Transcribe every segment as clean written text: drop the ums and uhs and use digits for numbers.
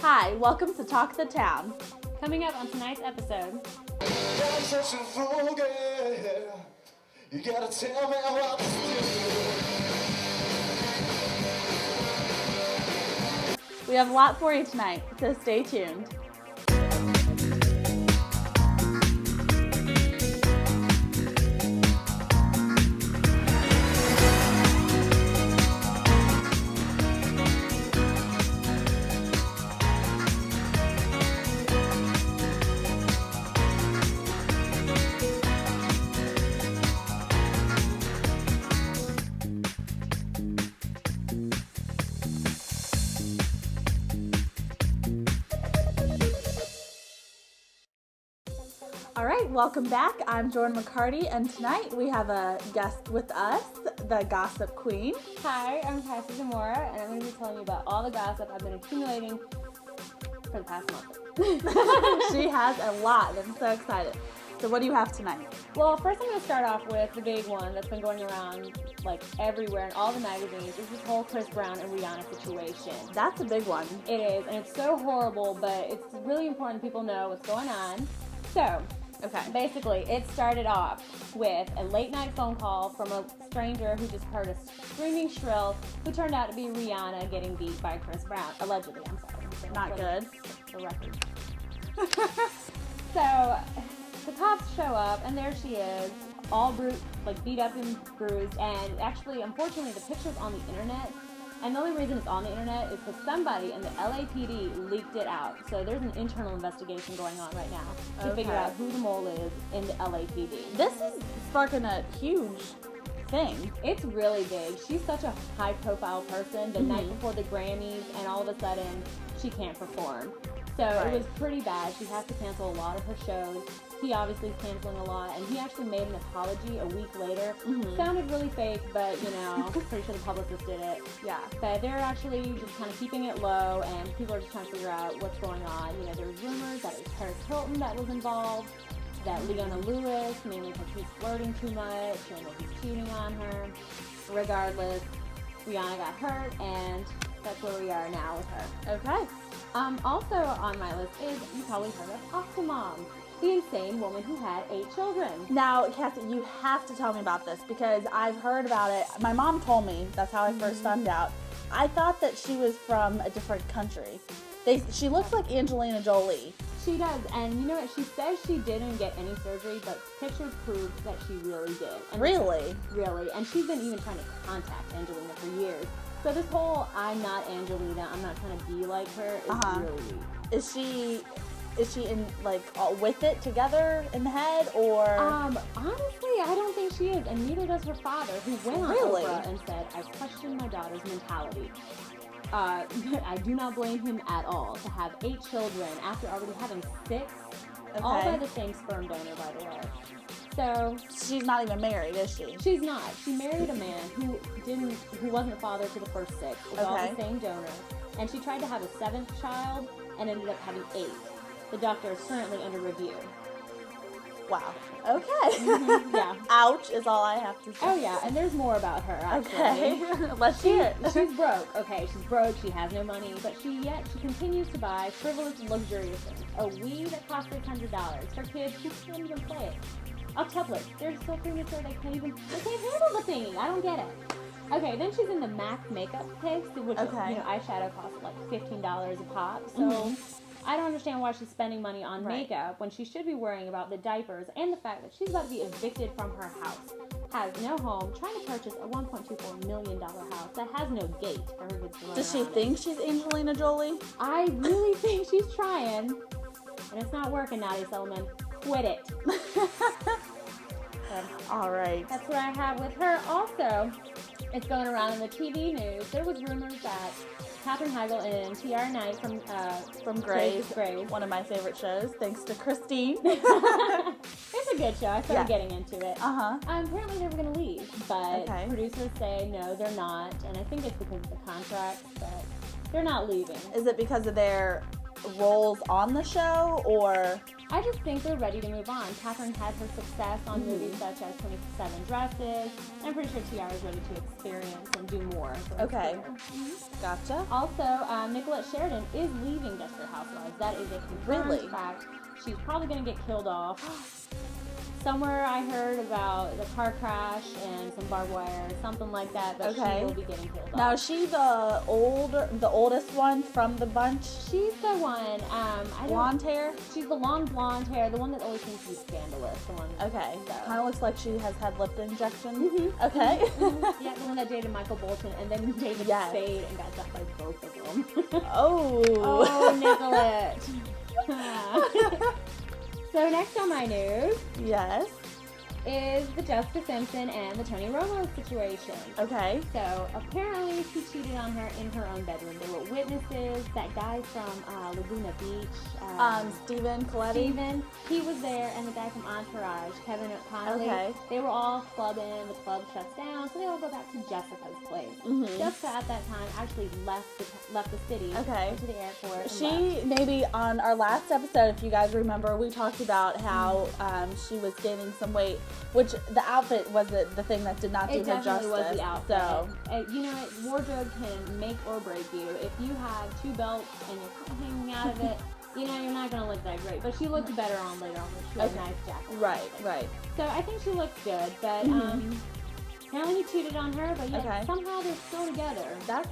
Hi, welcome to Talk the Town. Coming up on tonight's episode. I'm such a fool, girl. You gotta tell me what to do. We have a lot for you tonight, so stay tuned. All right, welcome back. I'm Jordan McCarty, and tonight we have a guest with us, the Gossip Queen. Hi, I'm Cassie Zamora, and I'm going to be telling you about all the gossip I've been accumulating for the past month. She has a lot. I'm so excited. So what do you have tonight? Well, first I'm going to start off with the big one that's been going around like everywhere in all the magazines. Is this whole Chris Brown and Rihanna situation. That's a big one. It is, and it's so horrible, but it's really important people know what's going on. So, basically, it started off with a late-night phone call from a stranger who just heard a screaming shrill, who turned out to be Rihanna getting beat by Chris Brown. Allegedly, I'm sorry. Not good. The record. So, the cops show up, and there she is, all beat up and bruised, and actually, unfortunately, the picture's on the internet. And the only reason it's on the internet is because somebody in the LAPD leaked it out. So there's an internal investigation going on right now to figure out who the mole is in the LAPD. This is sparking a huge thing. It's really big. She's such a high-profile person the night before the Grammys, and all of a sudden, she can't perform. So it was pretty bad. She has to cancel a lot of her shows. He obviously is canceling a lot, and he actually made an apology a week later. Sounded really fake, but, pretty sure the publicist did it. Yeah. But they're actually just kind of keeping it low, and people are just trying to figure out what's going on. There's rumors that it was Paris Hilton that was involved, that Leona Lewis, mainly because he's flirting too much, and that he's cheating on her. Regardless, Rihanna got hurt, and that's where we are now with her. Okay. Also on my list is, you probably heard of Octomom, the insane woman who had 8 children. Now, Cassie, you have to tell me about this because I've heard about it. My mom told me. That's how I first found out. I thought that she was from a different country. She looks like Angelina Jolie. She does, and you know what? She says she didn't get any surgery, but pictures prove that she really did. And Really? Really. And she's been even trying to contact Angelina for years. So this whole, I'm not Angelina, I'm not trying to be like her, is really weak. Is she in, all with it together in the head, or? Honestly, I don't think she is, and neither does her father, who went on Oprah and said, I question my daughter's mentality. I do not blame him at all to have 8 children after already having 6, all by the same sperm donor, by the way. So she's not even married, is she? She's not. She married a man who wasn't a father to the first 6. It was all the same donor. And she tried to have a 7th child and ended up having 8. The doctor is currently under review. Wow. Okay. Yeah. Ouch is all I have to say. Oh yeah, and there's more about her actually. Okay. Let's hear it. She's broke. Okay, she's broke. She has no money, but she continues to buy frivolous, luxurious things. A Wii that costs $600. Her kids, she can't even play it. Octuplets. They're so premature they can't handle the thing. I don't get it. Okay, then she's in the MAC makeup case, which eyeshadow costs like $15 a pop. So I don't understand why she's spending money on makeup when she should be worrying about the diapers and the fact that she's about to be evicted from her house. Has no home, trying to purchase a $1.24 million house that has no gate for her kids to run Does she around think she's Angelina Jolie? I really think she's trying, and it's not working, Nadia Sullivan. Quit it. All right. That's what I have with her. Also, it's going around in the TV news. There was rumors that Katherine Heigl and T.R. Knight from Grey's, one of my favorite shows, thanks to Christine. It's a good show. I started getting into it. Apparently they were going to leave, but producers say no, they're not, and I think it's because of the contract, but they're not leaving. Is it because of their roles on the show, or? I just think they're ready to move on. Catherine had her success on movies such as 27 Dresses. I'm pretty sure Tiara's ready to experience and do more. Okay. Gotcha. Also, Nicolette Sheridan is leaving Desperate Housewives. That is a confirmed fact. She's probably going to get killed off. Somewhere I heard about the car crash and some barbed wire, something like that, but she will be getting killed off. Now, is she the oldest one from the bunch? She's the one, blonde hair? She's the long blonde hair, the one that always seems to be scandalous. The one. Okay. So. Kind of looks like she has had lip injections. Okay. Yeah, the one that dated Michael Bolton and then dated Spade and got dumped by both of them. Oh, Nicolette. So next on my news, is the Jessica Simpson and the Tony Romo situation. Okay. So apparently she cheated on her in her own bedroom. There were witnesses. That guy from Laguna Beach, Stephen Coletti. He was there, and the guy from Entourage, Kevin Connolly. Okay. They were all clubbing. The club shuts down, so they all go back to Jessica's place. Jessica at that time actually left the city. Okay. To the airport. She maybe on our last episode, if you guys remember, we talked about how she was gaining some weight. Which the outfit was the thing that did not do her justice. It definitely was the outfit. So, you know, wardrobe can make or break you. If you have 2 belts and you're kind of hanging out of it, you know, you're not going to look that great. But she looked better on later on when she had a nice jacket. Right. So I think she looks good, but apparently he cheated on her, but yet somehow they're still together. That's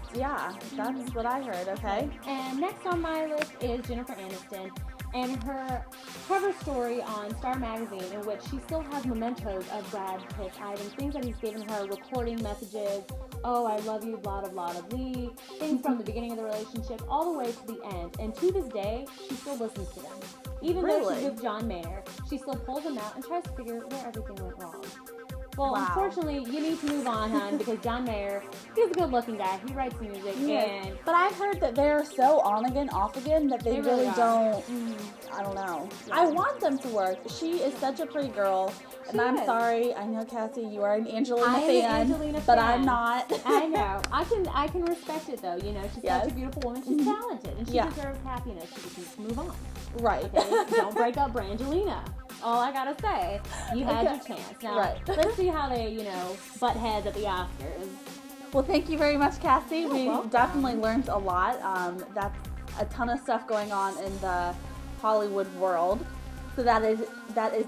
what I heard, okay. And next on my list is Jennifer Aniston and her cover story on Star Magazine, in which she still has mementos of Brad Pitt's items, things that he's given her, recording messages, oh, I love you, blah, blah, blah, blah, things from the beginning of the relationship all the way to the end. And to this day, she still listens to them. Even though she's with John Mayer, she still pulls them out and tries to figure where everything went wrong. Well, unfortunately, you need to move on, hon, because John Mayer, he's a good-looking guy. He writes music, but I've heard that they're so on again, off again that they really don't. I don't know. Yeah. I want them to work. She is such a pretty girl, and I'm sorry. I know, Cassie, you are an Angelina fan, but I'm not. I know. I can respect it though. You know, she's such a beautiful woman. She's talented, and she deserves happiness. She just needs to move on. Right. Okay? Don't break up Brangelina. All I gotta say, you had your chance. Now, let's see how they, butt heads at the Oscars. Well, thank you very much, Cassie. We definitely learned a lot. That's a ton of stuff going on in the Hollywood world. So that is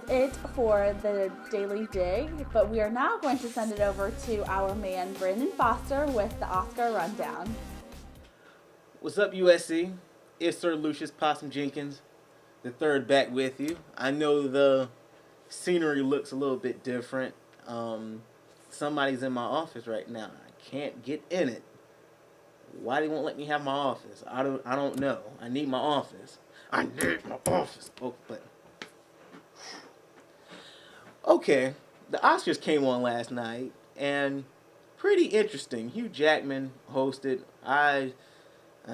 it for the Daily Dig. But we are now going to send it over to our man, Brandon Foster, with the Oscar Rundown. What's up, USC? It's Sir Lucius Possum Jenkins, the third, back with you. I know the scenery looks a little bit different. Somebody's in my office right now. I can't get in it. Why they won't let me have my office? I don't know. I need my office. I need my office. Oh, but okay, the Oscars came on last night, and pretty interesting. Hugh Jackman hosted. I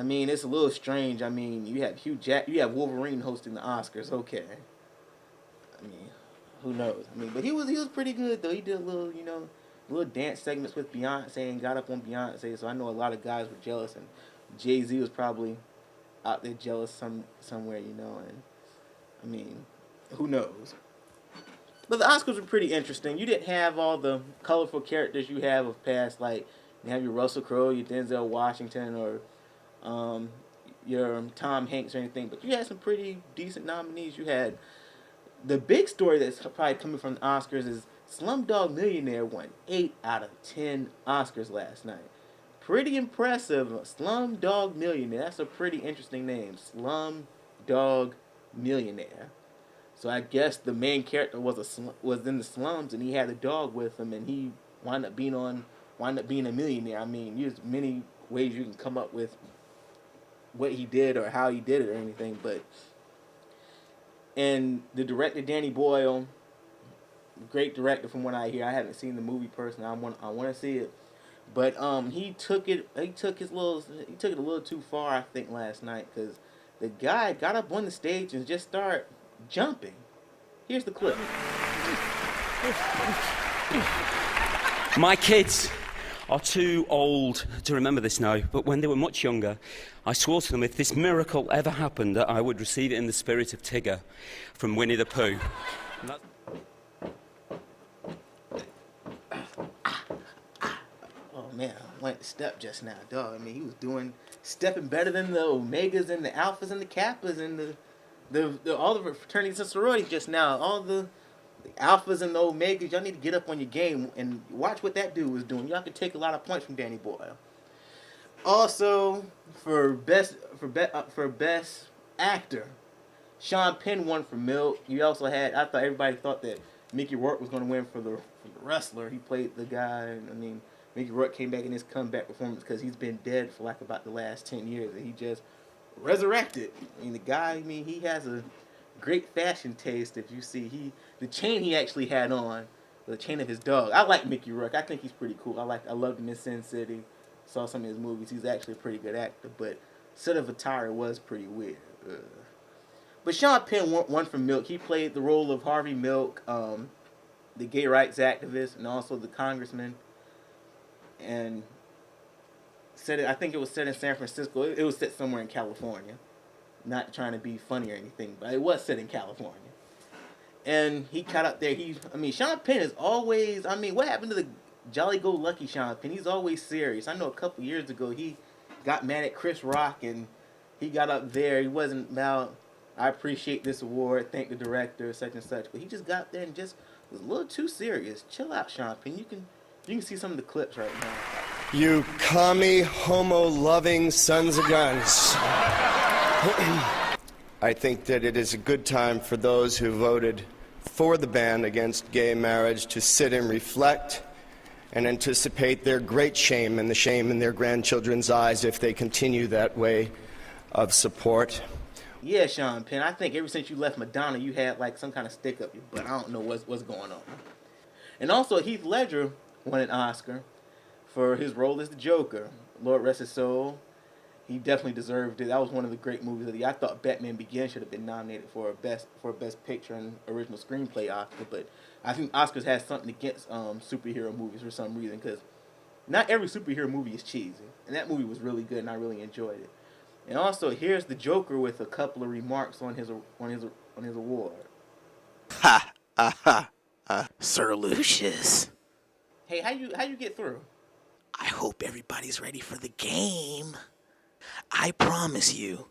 mean, it's a little strange. I mean, you have Wolverine hosting the Oscars. Okay. I mean, who knows? I mean, but he was pretty good though. He did a little, little dance segments with Beyonce and got up on Beyonce. So I know a lot of guys were jealous, and Jay-Z was probably out there jealous somewhere, And I mean, who knows? But the Oscars were pretty interesting. You didn't have all the colorful characters you have of past, like you have your Russell Crowe, your Denzel Washington, or your Tom Hanks or anything, but you had some pretty decent nominees. You had the big story that's probably coming from the Oscars is Slumdog Millionaire won 8 out of 10 Oscars last night. Pretty impressive. Slumdog Millionaire. That's a pretty interesting name. Slumdog Millionaire. So I guess the main character was in the slums, and he had a dog with him, and he wound up being a millionaire. I mean, there's many ways you can come up with what he did or how he did it or anything, and the director Danny Boyle, great director from what I hear. I haven't seen the movie personally. I want to see it, but he took it a little too far, I think, last night, because the guy got up on the stage and just started jumping. Here's the clip. My kids are too old to remember this now, but when they were much younger, I swore to them if this miracle ever happened that I would receive it in the spirit of Tigger from Winnie the Pooh. Oh man, I went to step just now, dog. I mean, he was stepping better than the Omegas and the Alphas and the Kappas and the all the fraternities and sororities just now. All the Alphas and the Omegas, y'all need to get up on your game and watch what that dude was doing. Y'all can take a lot of points from Danny Boyle. Also, for best actor, Sean Penn won for Milk. You also had, I thought everybody thought that Mickey Rourke was going to win for the wrestler. He played the guy. I mean, Mickey Rourke came back in his comeback performance because he's been dead for like about the last 10 years, and he just resurrected. I mean, the guy, I mean, he has a great fashion taste. If you see, the chain he actually had on, the chain of his dog. I like Mickey Rourke. I think he's pretty cool. I loved him in Sin City. Saw some of his movies. He's actually a pretty good actor, but set of attire was pretty weird. But Sean Penn won for Milk. He played the role of Harvey Milk, the gay rights activist, and also the congressman. And I think it was set in San Francisco. It was set somewhere in California. Not trying to be funny or anything, but it was set in California. And he cut up there. Sean Penn is always, what happened to the jolly-go-lucky Sean Penn? He's always serious. I know a couple years ago he got mad at Chris Rock and he got up there. He wasn't about, I appreciate this award, thank the director, such and such. But he just got there and just was a little too serious. Chill out, Sean Penn. You can see some of the clips right now. You commie, homo-loving sons of guns. I think that it is a good time for those who voted for the ban against gay marriage to sit and reflect and anticipate their great shame and the shame in their grandchildren's eyes if they continue that way of support. Yeah, Sean Penn, I think ever since you left Madonna, you had like some kind of stick up your butt. I don't know what's going on. And also, Heath Ledger won an Oscar for his role as the Joker. Lord rest his soul. He definitely deserved it. That was one of the great movies of the year. I thought Batman Begins should have been nominated for a best picture and original screenplay Oscar, but I think Oscars has something against superhero movies for some reason, because not every superhero movie is cheesy, and that movie was really good, and I really enjoyed it. And also, here's the Joker with a couple of remarks on his award. Sir Lucius, Hey, how you get through? I hope everybody's ready for the game. I promise you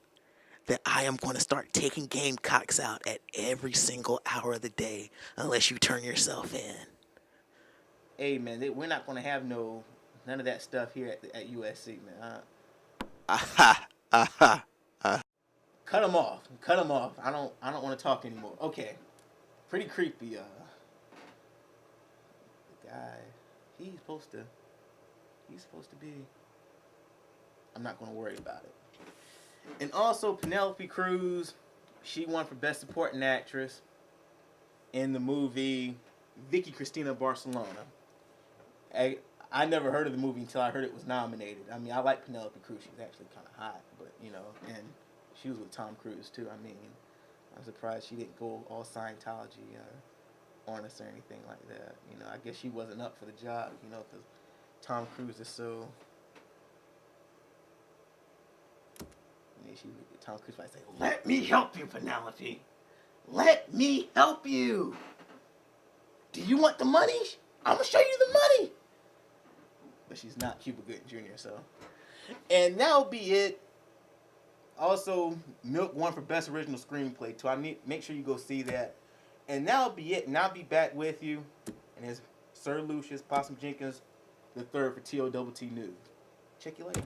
that I am going to start taking Gamecocks out at every single hour of the day unless you turn yourself in. Hey, man, we're not going to have none of that stuff here at USC, man. Cut them off. I don't want to talk anymore. Okay. Pretty creepy. The guy, he's supposed to be. I'm not going to worry about it. And also Penelope Cruz, she won for Best Supporting Actress in the movie Vicky Cristina Barcelona. I never heard of the movie until I heard it was nominated. I mean, I like Penelope Cruz. She's actually kind of hot, but, and she was with Tom Cruise, too. I mean, I'm surprised she didn't go all Scientology on us or anything like that. I guess she wasn't up for the job, because Tom Cruise is so... Tom Cruise might say, "Let me help you, Penelope. Let me help you. Do you want the money? I'm going to show you the money." But she's not Cuba Gooding Jr., so. And that'll be it. Also, Milk won for Best Original Screenplay, too. Make sure you go see that. And that'll be it. And I'll be back with you. And it's Sir Lucius Possum Jenkins III for TOTT News. Check you later.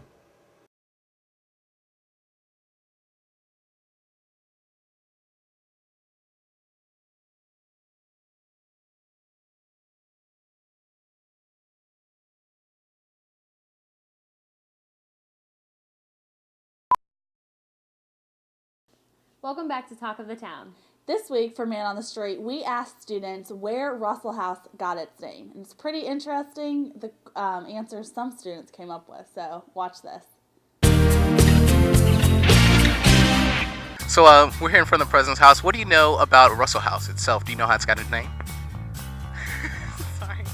Welcome back to Talk of the Town. This week for Man on the Street, we asked students where Russell House got its name. And it's pretty interesting, the answers some students came up with. So watch this. So we're here in front of the president's house. What do you know about Russell House itself? Do you know how it's got its name? Sorry.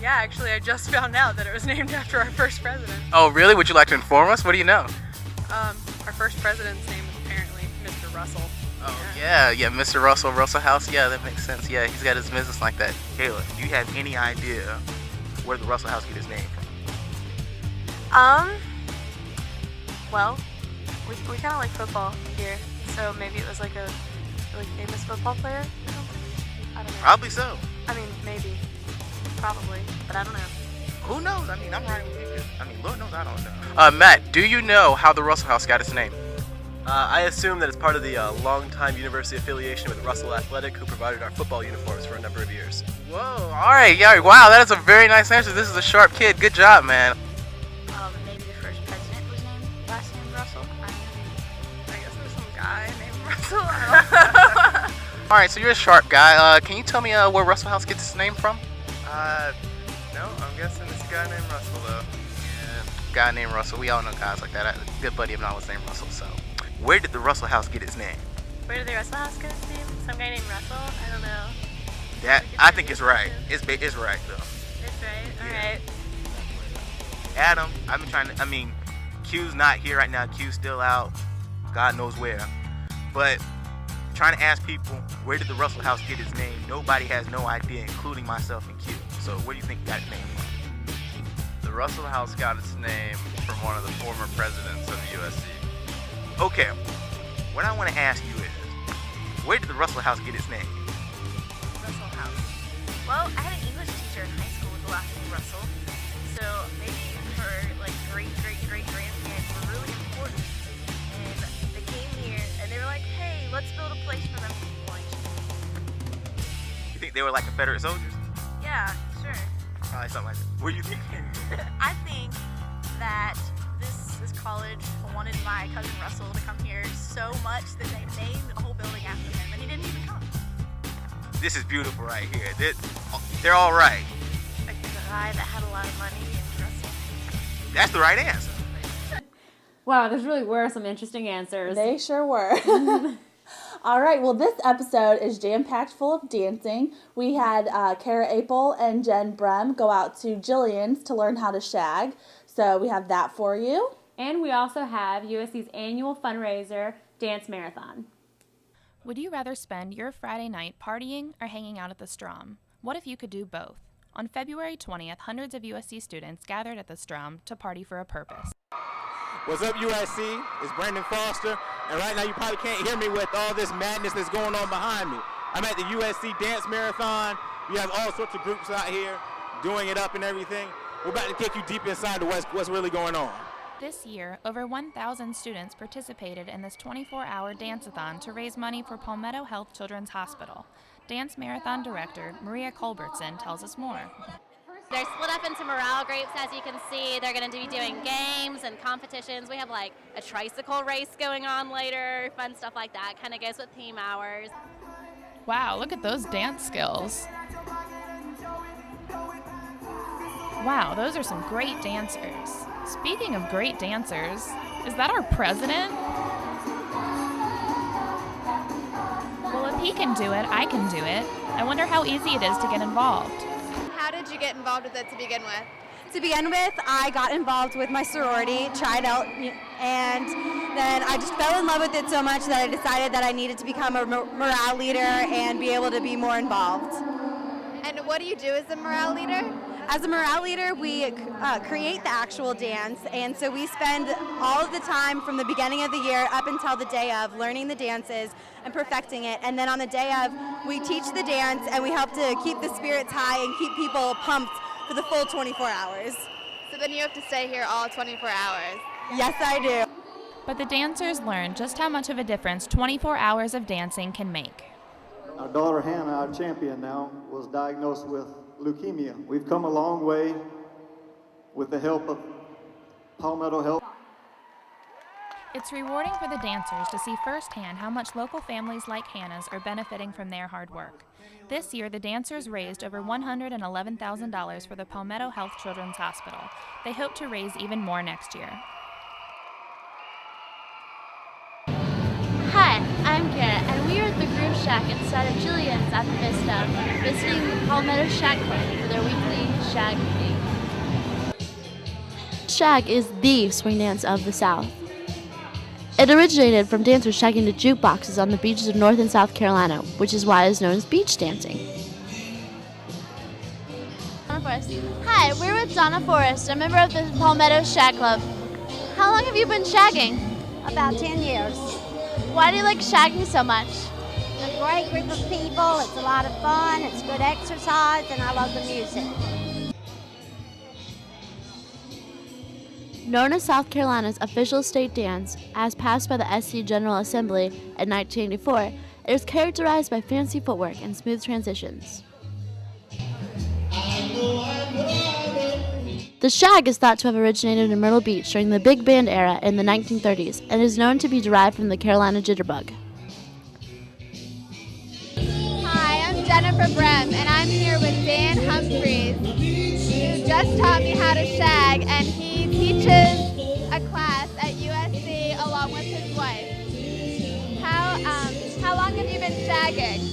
Yeah, actually, I just found out that it was named after our first president. Oh, really? Would you like to inform us? What do you know? Our first president's name is apparently Mr. Russell. Oh, yeah, Mr. Russell House. Yeah, that makes sense. Yeah, he's got his business like that. Kayla, do you have any idea where the Russell House get his name from? Well, we kind of like football here, so maybe it was like a really famous football player or something. I don't know. Probably so. I mean, maybe. Probably, but I don't know. Who knows? I mean, I'm riding with you. I mean, Lord knows I don't know. Matt, do you know how the Russell House got its name? I assume that it's part of the long-time university affiliation with Russell Athletic, who provided our football uniforms for a number of years. Whoa, alright, yeah, wow, that is a very nice answer. This is a sharp kid. Good job, man. Maybe the first president was named last name Russell. I guess there's some guy named Russell. I don't know. Alright, so you're a sharp guy. Can you tell me where Russell House gets its name from? No, I'm guessing it's a guy named Russell, though. Yeah, guy named Russell. We all know guys like that. A good buddy of mine was named Russell, so. Where did the Russell House get its name? Where did the Russell House get its name? Some guy named Russell? I don't know. That, I think it's right. It's right, though. It's right. Yeah. Alright. Adam, Q's not here right now. Q's still out. God knows where. But trying to ask people, where did the Russell House get its name? Nobody has no idea, including myself and Q. So where do you think it got its name from? The Russell House got its name from one of the former presidents of the USC. Okay, what I want to ask you is, where did the Russell House get its name? Russell House. Well, I had an English teacher in high school with the last name Russell. So maybe her great-great-great-grandparents were really important. And they came here and they were like, hey, let's build a place for them to be born. You think they were like Confederate soldiers? Yeah, sure. Probably something like that. What do you think? I think that this college wanted my cousin Russell to come here so much that they named a whole building after him, and he didn't even come. This is beautiful right here. They're all right. Like the guy that had a lot of money named Russell. That's the right answer. Wow, those really were some interesting answers. They sure were. All right, well, this episode is jam-packed full of dancing. We had Kara Apel and Jen Brem go out to Jillian's to learn how to shag. So we have that for you. And we also have USC's annual fundraiser, Dance Marathon. Would you rather spend your Friday night partying or hanging out at the Strom? What if you could do both? On February 20th, hundreds of USC students gathered at the Strom to party for a purpose. What's up, USC? It's Brandon Foster, and right now you probably can't hear me with all this madness that's going on behind me. I'm at the USC Dance Marathon. We have all sorts of groups out here doing it up and everything. We're about to take you deep inside to what's really going on. This year, over 1,000 students participated in this 24-hour dance-a-thon to raise money for Palmetto Health Children's Hospital. Dance Marathon Director Maria Culbertson tells us more. They're split up into morale groups, as you can see. They're going to be doing games and competitions. We have like a tricycle race going on later, fun stuff like that. Kind of goes with theme hours. Wow, look at those dance skills. Wow, those are some great dancers. Speaking of great dancers, is that our president? Well, if he can do it, I can do it. I wonder how easy it is to get involved. How did you get involved with it to begin with? To begin with, I got involved with my sorority, tried out, and then I just fell in love with it so much that I decided that I needed to become a morale leader and be able to be more involved. And what do you do as a morale leader? As a morale leader, we create the actual dance, and so we spend all of the time from the beginning of the year up until the day of learning the dances and perfecting it, and then on the day of, we teach the dance and we help to keep the spirits high and keep people pumped for the full 24 hours. So then you have to stay here all 24 hours? Yes, I do. But the dancers learn just how much of a difference 24 hours of dancing can make. Our daughter Hannah, our champion now, was diagnosed with leukemia. We've come a long way with the help of Palmetto Health. It's rewarding for the dancers to see firsthand how much local families like Hannah's are benefiting from their hard work. This year, the dancers raised over $111,000 for the Palmetto Health Children's Hospital. They hope to raise even more next year. Hi, I'm Kara, and we are at the group shack inside of Jillian's at the Vista, visiting the Palmetto Shag Club for their weekly Shag meeting. Shag is the swing dance of the South. It originated from dancers shagging to jukeboxes on the beaches of North and South Carolina, which is why it is known as beach dancing. Hi, we're with Donna Forrest, a member of the Palmetto Shag Club. How long have you been shagging? About 10 years. Why do you like shagging so much? A great group of people, it's a lot of fun, it's good exercise, and I love the music. Known as South Carolina's official state dance, as passed by the SC General Assembly in 1984, it is characterized by fancy footwork and smooth transitions. The shag is thought to have originated in Myrtle Beach during the big band era in the 1930s and is known to be derived from the Carolina jitterbug. Hi, I'm Jennifer Brem, and I'm here with Dan Humphreys, who just taught me how to shag, and he teaches a class at USC along with his wife. How long have you been shagging?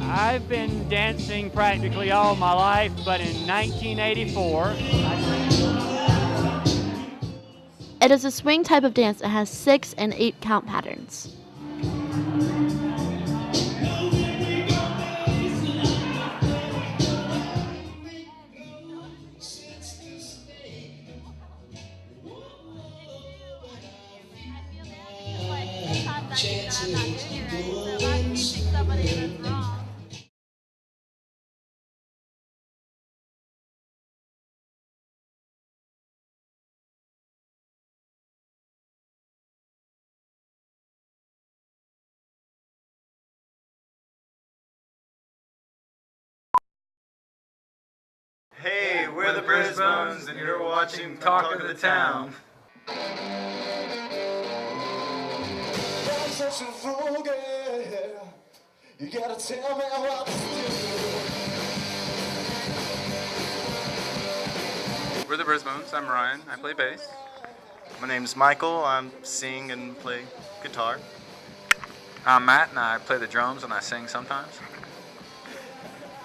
I've been dancing practically all my life, but in 1984, It is a swing type of dance that has 6 and 8 count patterns. Hey, we're the Brisbones, and you're watching Talk of the Town. I'm such a fool, girl. You gotta tell me what to do. We're the Brisbones. I'm Ryan. I play bass. My name's Michael. I sing and play guitar. I'm Matt, and I play the drums and I sing sometimes.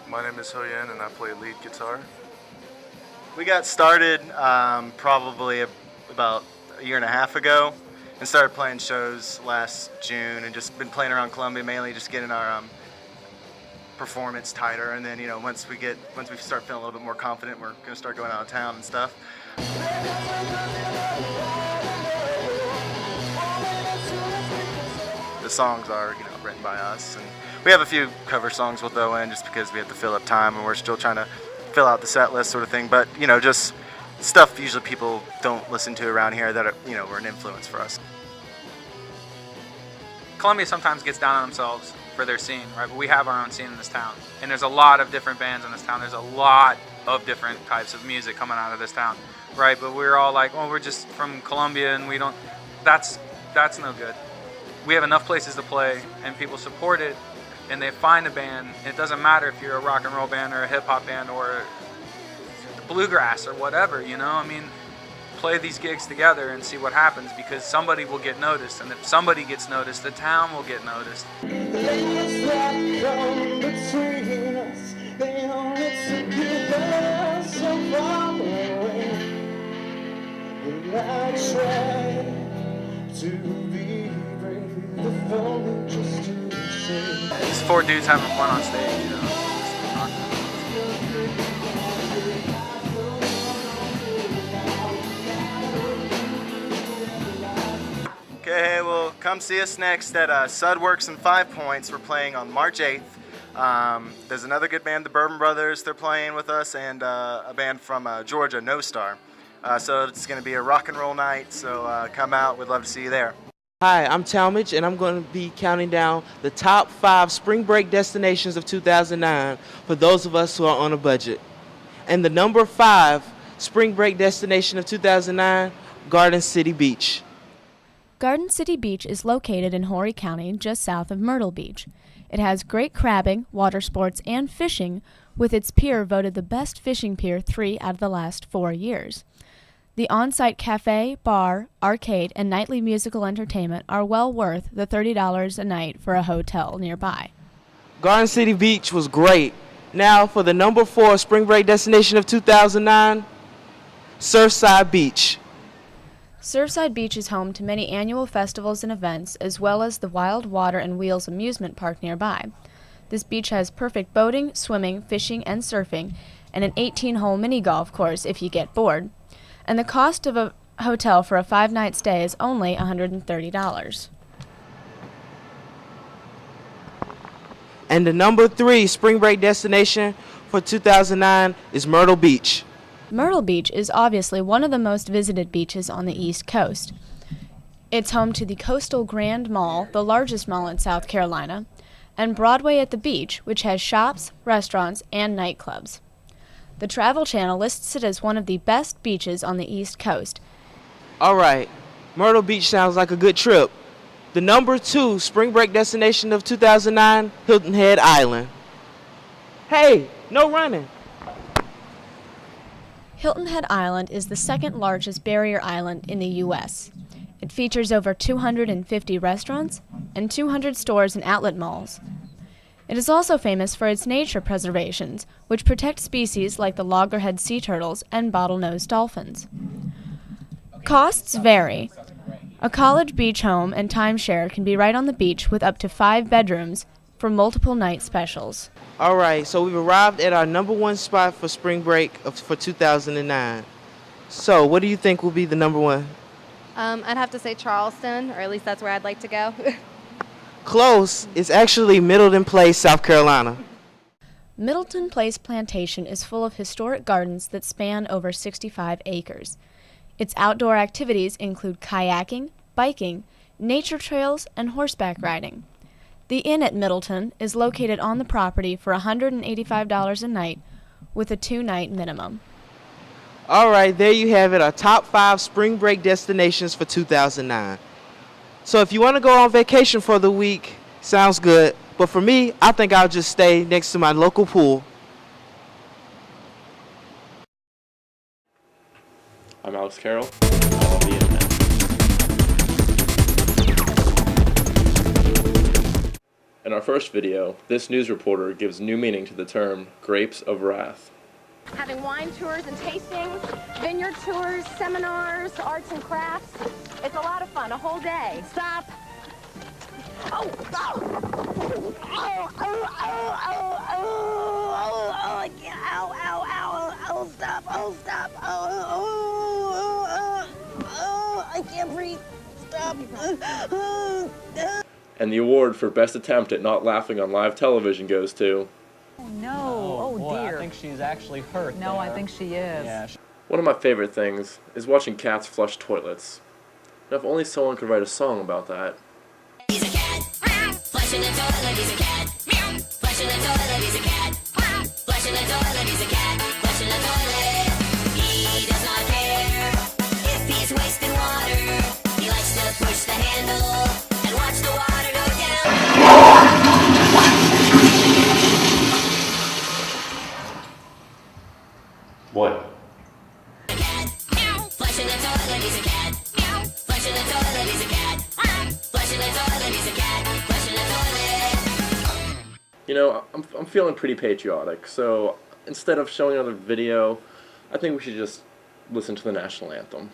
My name is Hoyen, and I play lead guitar. We got started probably about a year and a half ago and started playing shows last June and just been playing around Columbia, mainly just getting our performance tighter. And then, once we start feeling a little bit more confident, we're going to start going out of town and stuff. The songs are, written by us, and we have a few cover songs we'll throw in just because we have to fill up time and we're still trying to fill out the set list sort of thing. But, just stuff usually people don't listen to around here that, were an influence for us. Columbia sometimes gets down on themselves for their scene, right? But we have our own scene in this town. And there's a lot of different bands in this town. There's a lot of different types of music coming out of this town, right? But we're all like, oh, we're just from Columbia and we don't, that's no good. We have enough places to play and people support it and they find a band. It doesn't matter if you're a rock and roll band or a hip hop band or bluegrass or whatever, play these gigs together and see what happens, because somebody will get noticed, and if somebody gets noticed, the town will get noticed. These 4 dudes having fun on stage, Okay, well, come see us next at Sudworks and 5 Points. We're playing on March 8th. There's another good band, the Bourbon Brothers. They're playing with us, and a band from Georgia, No Star. So it's going to be a rock and roll night, so come out. We'd love to see you there. Hi, I'm Talmadge, and I'm going to be counting down the top 5 spring break destinations of 2009 for those of us who are on a budget. And the number 5 spring break destination of 2009, Garden City Beach. Garden City Beach is located in Horry County, just south of Myrtle Beach. It has great crabbing, water sports, and fishing, with its pier voted the best fishing pier 3 out of the last 4 years. The on-site cafe, bar, arcade, and nightly musical entertainment are well worth the $30 a night for a hotel nearby. Garden City Beach was great. Now for the number 4 spring break destination of 2009, Surfside Beach. Surfside Beach is home to many annual festivals and events, as well as the Wild Water and Wheels amusement park nearby. This beach has perfect boating, swimming, fishing, and surfing, and an 18-hole mini golf course if you get bored. And the cost of a hotel for a 5-night stay is only $130. And the number 3 spring break destination for 2009 is Myrtle Beach. Myrtle Beach is obviously one of the most visited beaches on the East Coast. It's home to the Coastal Grand Mall, the largest mall in South Carolina, and Broadway at the Beach, which has shops, restaurants, and nightclubs. The Travel Channel lists it as one of the best beaches on the East Coast. All right, Myrtle Beach sounds like a good trip. The number 2 spring break destination of 2009, Hilton Head Island. Hey, no running. Hilton Head Island is the second largest barrier island in the U.S. It features over 250 restaurants and 200 stores and outlet malls. It is also famous for its nature preservations, which protect species like the loggerhead sea turtles and bottlenose dolphins. Costs vary. A college beach home and timeshare can be right on the beach with up to 5 bedrooms for multiple night specials. All right, so we've arrived at our number 1 spot for spring break for 2009. So what do you think will be the number 1? I'd have to say Charleston, or at least that's where I'd like to go. Close. It's actually Middleton Place, South Carolina. Middleton Place Plantation is full of historic gardens that span over 65 acres. Its outdoor activities include kayaking, biking, nature trails, and horseback riding. The Inn at Middleton is located on the property for $185 a night with a 2-night minimum. All right, there you have it, our top 5 spring break destinations for 2009. So if you want to go on vacation for the week, sounds good. But for me, I think I'll just stay next to my local pool. I'm Alex Carroll. I love the internet. In our first video, this news reporter gives new meaning to the term grapes of wrath. Having wine tours and tastings, vineyard tours, seminars, arts and crafts. It's a lot of fun, a whole day. Stop. Oh, oh, oh, oh, oh, oh, oh, oh, ow, ow, ow, oh, stop, oh, stop, oh, oh, oh, oh, I can't breathe, stop. And the award for best attempt at not laughing on live television goes to... Oh, no. Oh, boy, dear. I think she's actually hurt. No, there. I think she is. Yeah. One of my favorite things is watching cats flush toilets. Now, if only someone could write a song about that. He's a cat, flushing the toilet, he's a cat, flushing the toilet, he's a cat, flushing the toilet, he's a cat, flushing the toilet. He does not care if he's wasting water. He likes to push the handle and watch the water go down. What? Flushing the toilet, he's a cat, flushing the toilet, he's a cat, flushing the toilet, he's a cat, flushing the toilet. You know, I'm feeling pretty patriotic, so instead of showing another video, I think we should just listen to the national anthem.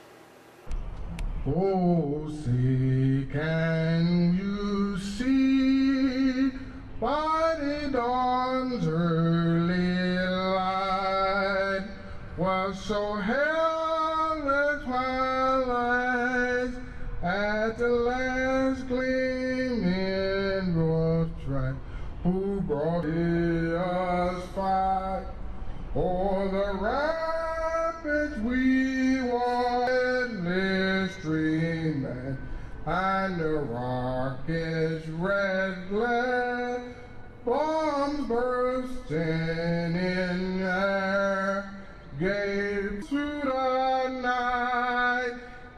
Oh, say, can you see by the dawn's early light was so hell twilight at the last gleaming broad track, who brought us fight o'er the rapids we wanted stream and the rocket's red glare, bombs bursting in air, gave to the night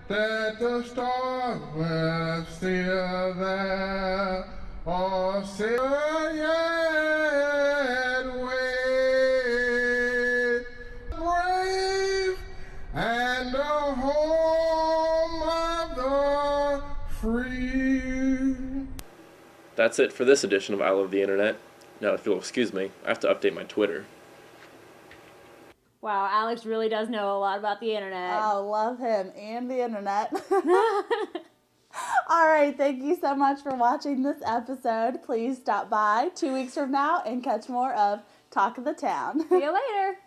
that the stars were still there, or still yet wait, brave and the free. That's it for this edition of I Love the Internet. Now, if you'll excuse me, I have to update my Twitter. Wow, Alex really does know a lot about the internet. Oh, love him and the internet. All right, thank you so much for watching this episode. Please stop by 2 weeks from now and catch more of Talk of the Town. See you later.